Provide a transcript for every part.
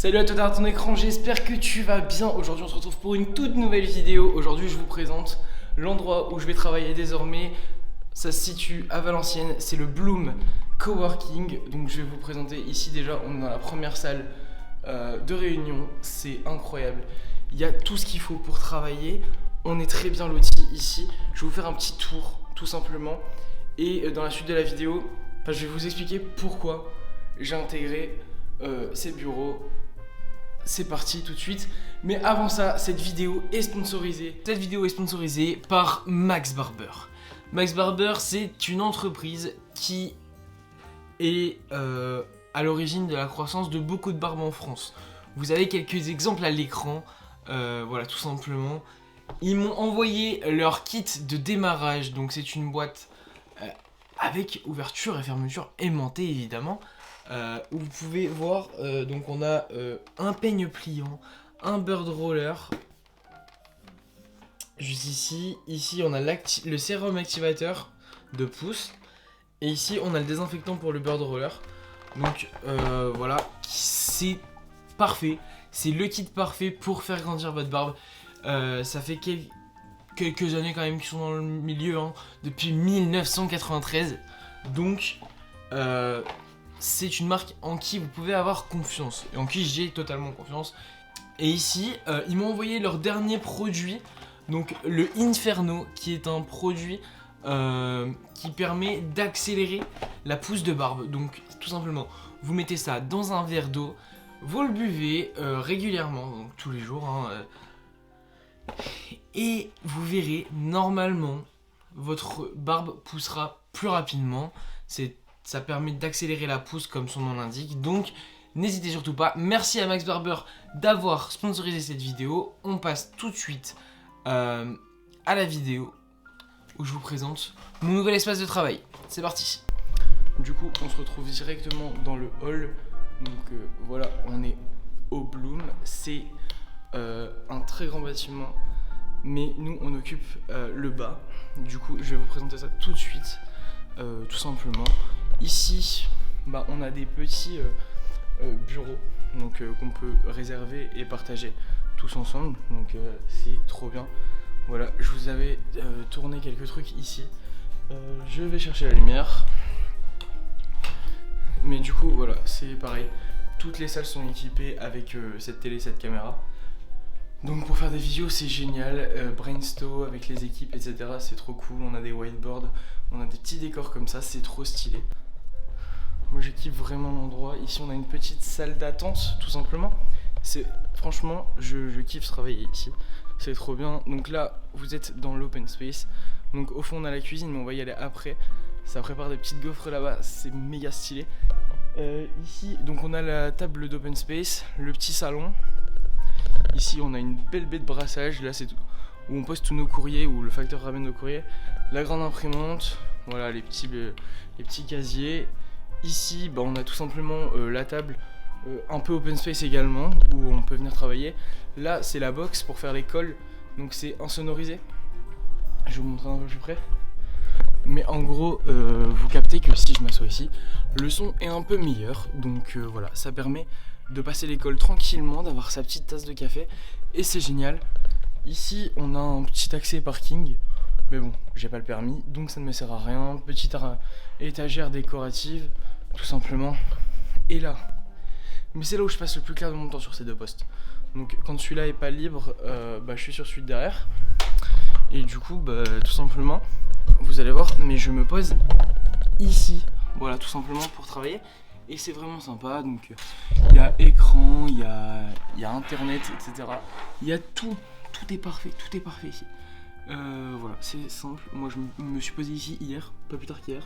Salut à toi derrière ton écran, j'espère que tu vas bien. Aujourd'hui on se retrouve pour une toute nouvelle vidéo. Aujourd'hui je vous présente l'endroit où je vais travailler désormais. Ça se situe à Valenciennes, c'est le Bloom Coworking. Donc je vais vous présenter ici déjà, on est dans la première salle de réunion. C'est incroyable, il y a tout ce qu'il faut pour travailler. On est très bien lotis ici. Je vais vous faire un petit tour tout simplement. Et dans la suite de la vidéo, je vais vous expliquer pourquoi j'ai intégré ces bureaux. C'est parti tout de suite. Mais avant ça, cette vidéo est sponsorisée. Cette vidéo est sponsorisée par Max Barber. Max Barber, c'est une entreprise qui est à l'origine de la croissance de beaucoup de barbes en France. Vous avez quelques exemples à l'écran. Voilà, tout simplement. Ils m'ont envoyé leur kit de démarrage. Donc c'est une boîte avec ouverture et fermeture aimantée évidemment. Où vous pouvez voir, donc on a un peigne pliant, un bird roller, juste ici. Ici on a le sérum activateur de pouce, et ici on a le désinfectant pour le bird roller. Donc voilà, c'est parfait, c'est le kit parfait pour faire grandir votre barbe. Ça fait quelques années quand même qu'ils sont dans le milieu, hein, depuis 1993, donc c'est une marque en qui vous pouvez avoir confiance et en qui j'ai totalement confiance. Et ici, ils m'ont envoyé leur dernier produit, donc le Inferno, qui est un produit qui permet d'accélérer la pousse de barbe. Donc tout simplement, vous mettez ça dans un verre d'eau, vous le buvez régulièrement, donc tous les jours, hein, et vous verrez, normalement, votre barbe poussera plus rapidement. Ça permet d'accélérer la pousse comme son nom l'indique, donc n'hésitez surtout pas. Merci à Max Barber d'avoir sponsorisé cette vidéo. On passe tout de suite à la vidéo où je vous présente mon nouvel espace de travail. C'est parti. Du coup on se retrouve directement dans le hall. Donc voilà, on est au Bloom. C'est un très grand bâtiment, mais nous on occupe le bas. Du coup je vais vous présenter ça tout de suite, tout simplement. Ici, on a des petits bureaux qu'on peut réserver et partager tous ensemble. Donc c'est trop bien. Voilà, je vous avais tourné quelques trucs ici. Je vais chercher la lumière. Mais du coup, voilà, c'est pareil. Toutes les salles sont équipées avec cette télé, cette caméra. Donc pour faire des visios, c'est génial. Brainstorm avec les équipes, etc. C'est trop cool. On a des whiteboards, on a des petits décors comme ça, c'est trop stylé. Moi je kiffe vraiment l'endroit. Ici on a une petite salle d'attente tout simplement. Franchement je kiffe travailler ici. C'est trop bien. Donc là vous êtes dans l'open space. Donc au fond on a la cuisine, mais on va y aller après. Ça prépare des petites gaufres là-bas, c'est méga stylé. Ici donc on a la table d'open space, le petit salon. Ici on a une belle baie de brassage. Là c'est où on poste tous nos courriers, où le facteur ramène nos courriers. La grande imprimante, voilà les petits casiers. Ici, on a tout simplement la table, un peu open space également, où on peut venir travailler. Là, c'est la box pour faire les cols, donc c'est insonorisé. Je vais vous montrer un peu plus près. Mais en gros, vous captez que si je m'assois ici, le son est un peu meilleur. Donc voilà, ça permet de passer les cols tranquillement, d'avoir sa petite tasse de café, et c'est génial. Ici, on a un petit accès parking. Mais bon, j'ai pas le permis, donc ça ne me sert à rien. Petite étagère décorative, tout simplement. Et là, mais c'est là où je passe le plus clair de mon temps sur ces deux postes. Donc quand celui-là est pas libre, je suis sur celui de derrière. Et du coup, tout simplement, vous allez voir, mais je me pose ici. Voilà, tout simplement pour travailler. Et c'est vraiment sympa. Donc il y a écran, il y a internet, etc. Il y a tout est parfait, tout est parfait ici. Voilà, c'est simple. Moi je me suis posé ici hier, pas plus tard qu'hier.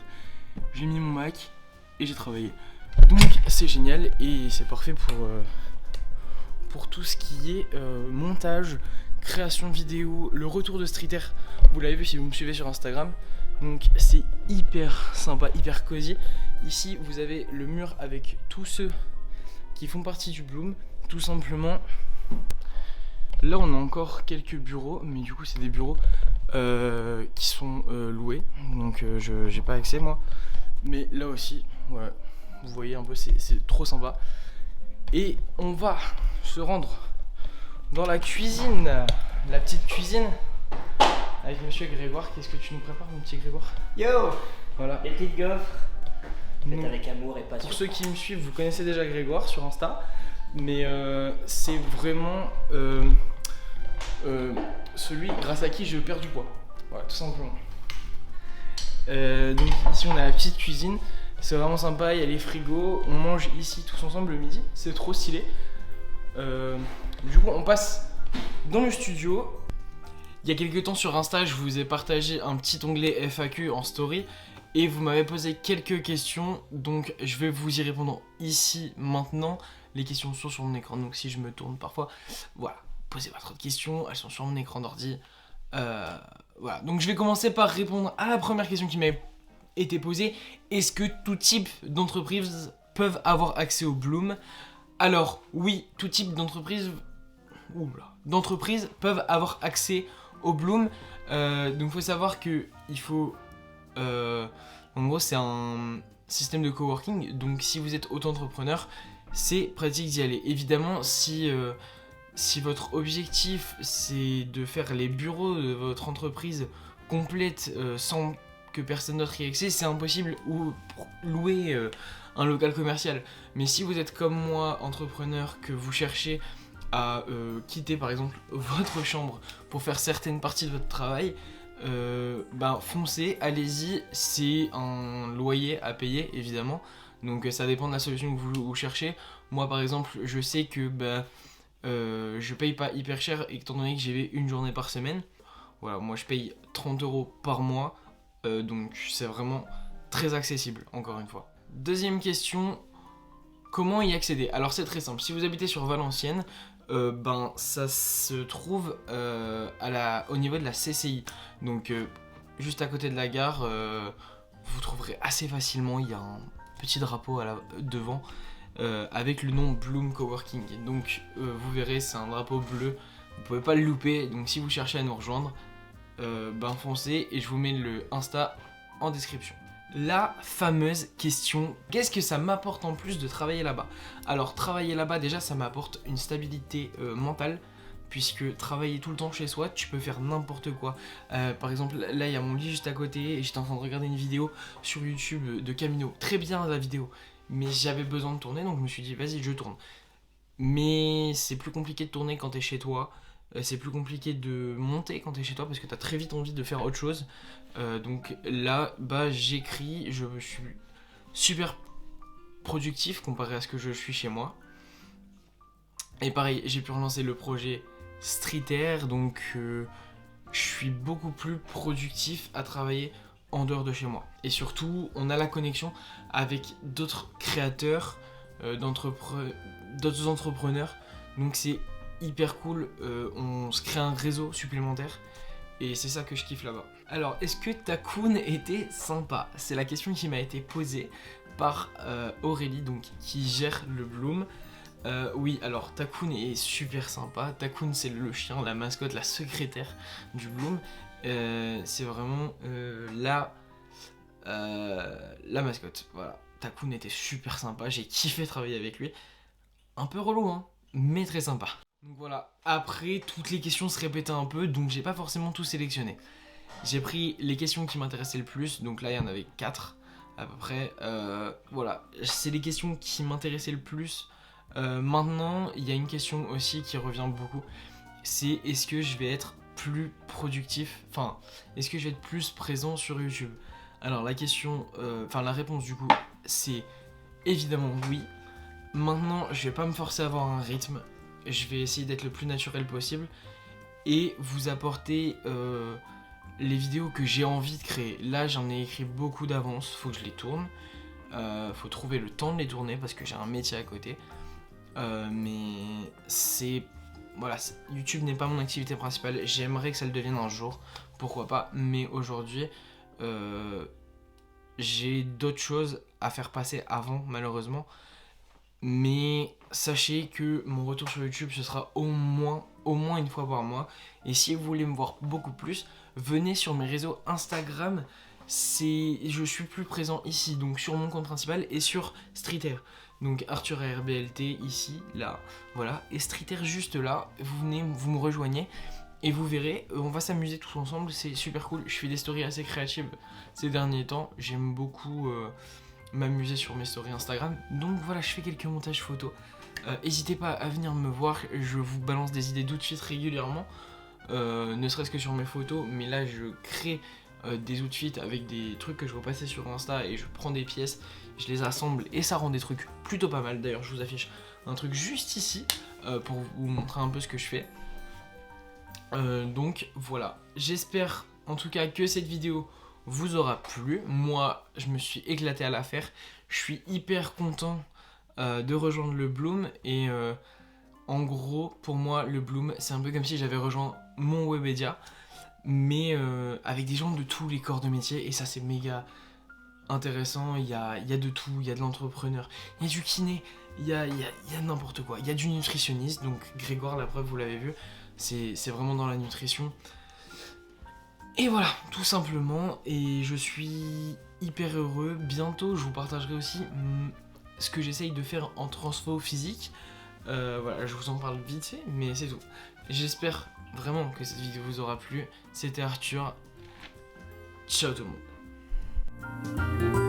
J'ai mis mon Mac et j'ai travaillé. Donc c'est génial et c'est parfait pour tout ce qui est montage, création vidéo, le retour de Street Air. Vous l'avez vu si vous me suivez sur Instagram. Donc c'est hyper sympa, hyper cosy. Ici vous avez le mur avec tous ceux qui font partie du Bloom, tout simplement. Là on a encore quelques bureaux, mais du coup c'est des bureaux qui sont loués, donc j'ai pas accès moi. Mais là aussi, voilà, vous voyez un peu, c'est trop sympa. Et on va se rendre dans la cuisine, la petite cuisine, avec monsieur Grégoire. Qu'est-ce que tu nous prépares, mon petit Grégoire? Yo! Voilà. Les petites gaufres. Faites Nous, avec amour et passion. pour ceux qui me suivent, vous connaissez déjà Grégoire sur Insta, mais c'est vraiment celui grâce à qui je perds du poids. Voilà, tout simplement. Donc ici on a la petite cuisine, c'est vraiment sympa, il y a les frigos, on mange ici tous ensemble le midi, c'est trop stylé. Du coup on passe dans le studio. Il y a quelques temps sur Insta, je vous ai partagé un petit onglet FAQ en story et vous m'avez posé quelques questions, donc je vais vous y répondre ici maintenant. Les questions sont sur mon écran, donc si je me tourne parfois, voilà, posez pas trop de questions, elles sont sur mon écran d'ordi. Voilà, donc je vais commencer par répondre à la première question qui m'a été posée. Est-ce que tout type d'entreprise peuvent avoir accès au Bloom? Alors oui, tout type d'entreprise peuvent avoir accès au Bloom. Donc il faut savoir que il faut... en gros c'est un système de coworking, donc si vous êtes auto-entrepreneur, c'est pratique d'y aller. Évidemment, si votre objectif c'est de faire les bureaux de votre entreprise complète sans que personne d'autre y ait accès, c'est impossible, ou louer un local commercial. Mais si vous êtes comme moi, entrepreneur, que vous cherchez à quitter par exemple votre chambre pour faire certaines parties de votre travail, foncez, allez-y, c'est un loyer à payer évidemment, donc ça dépend de la solution que vous cherchez. Moi par exemple je sais que je paye pas hyper cher étant donné que j'y vais une journée par semaine. Voilà, moi je paye 30 € par mois, donc c'est vraiment très accessible encore une fois. Deuxième question, comment y accéder? Alors c'est très simple, si vous habitez sur Valenciennes, ça se trouve au niveau de la CCI, donc juste à côté de la gare, vous trouverez assez facilement, il y a un petit drapeau devant avec le nom Bloom Coworking, donc vous verrez c'est un drapeau bleu, vous pouvez pas le louper, donc si vous cherchez à nous rejoindre, foncez et je vous mets le Insta en description. La fameuse question, qu'est-ce que ça m'apporte en plus de travailler là-bas? Alors travailler là-bas déjà ça m'apporte une stabilité mentale, puisque travailler tout le temps chez soi, tu peux faire n'importe quoi. Par exemple là il y a mon lit juste à côté et j'étais en train de regarder une vidéo sur YouTube de Camino, très bien la vidéo, mais j'avais besoin de tourner donc je me suis dit vas-y je tourne. Mais c'est plus compliqué de tourner quand t'es chez toi. C'est plus compliqué de monter quand t'es chez toi parce que t'as très vite envie de faire autre chose. Donc là, j'écris, je suis super productif comparé à ce que je suis chez moi. Et pareil, j'ai pu relancer le projet Street Air, donc je suis beaucoup plus productif à travailler en dehors de chez moi. Et surtout, on a la connexion avec d'autres créateurs, d'autres entrepreneurs, donc c'est hyper cool, on se crée un réseau supplémentaire et c'est ça que je kiffe là-bas. Alors, est-ce que Takoun était sympa? C'est la question qui m'a été posée par Aurélie, donc qui gère le Bloom. Oui, alors Takoun est super sympa. Takoun c'est le chien, la mascotte, la secrétaire du Bloom. C'est vraiment la mascotte. Voilà, Takoun était super sympa, j'ai kiffé travailler avec lui. Un peu relou hein, mais très sympa. Donc voilà, après toutes les questions se répétaient un peu, donc j'ai pas forcément tout sélectionné. J'ai pris les questions qui m'intéressaient le plus, donc là il y en avait 4 à peu près. Voilà, c'est les questions qui m'intéressaient le plus. Maintenant, il y a une question aussi qui revient beaucoup, c'est est-ce que je vais être plus productif, enfin, est-ce que je vais être plus présent sur YouTube? Alors la question, la réponse du coup, c'est évidemment oui. Maintenant, je vais pas me forcer à avoir un rythme. Je vais essayer d'être le plus naturel possible et vous apporter les vidéos que j'ai envie de créer. Là, j'en ai écrit beaucoup d'avance, faut que je les tourne. Faut trouver le temps de les tourner parce que j'ai un métier à côté. Mais c'est... Voilà, YouTube n'est pas mon activité principale. J'aimerais que ça le devienne un jour, pourquoi pas. Mais aujourd'hui, j'ai d'autres choses à faire passer avant, malheureusement. Mais sachez que mon retour sur YouTube, ce sera au moins une fois par mois. Et si vous voulez me voir beaucoup plus, venez sur mes réseaux Instagram. Je suis plus présent ici, donc sur mon compte principal et sur Street Air. Donc Arthur ARBLT ici, là, voilà. Et Street Air juste là, vous venez, vous me rejoignez. Et vous verrez, on va s'amuser tous ensemble, c'est super cool. Je fais des stories assez créatives ces derniers temps. J'aime beaucoup m'amuser sur mes stories Instagram. Donc voilà, je fais quelques montages photos. N'hésitez pas à venir me voir, je vous balance des idées d'outfits régulièrement. Ne serait-ce que sur mes photos, mais là je crée des outfits avec des trucs que je vois passer sur Insta et je prends des pièces, je les assemble et ça rend des trucs plutôt pas mal. D'ailleurs, je vous affiche un truc juste ici pour vous montrer un peu ce que je fais. Donc voilà, j'espère en tout cas que cette vidéo vous aura plu. Moi, je me suis éclaté à la faire. Je suis hyper content de rejoindre le Bloom et en gros, pour moi, le Bloom, c'est un peu comme si j'avais rejoint mon Webedia, mais avec des gens de tous les corps de métier, et ça c'est méga intéressant. Il y a de tout, il y a de l'entrepreneur, il y a du kiné, il y a n'importe quoi, il y a du nutritionniste, donc Grégoire, la preuve, vous l'avez vu, c'est vraiment dans la nutrition. Et voilà, tout simplement, et je suis hyper heureux. Bientôt, je vous partagerai aussi ce que j'essaye de faire en transfo physique. Voilà, je vous en parle vite fait, mais c'est tout. J'espère vraiment que cette vidéo vous aura plu. C'était Arthur. Ciao tout le monde.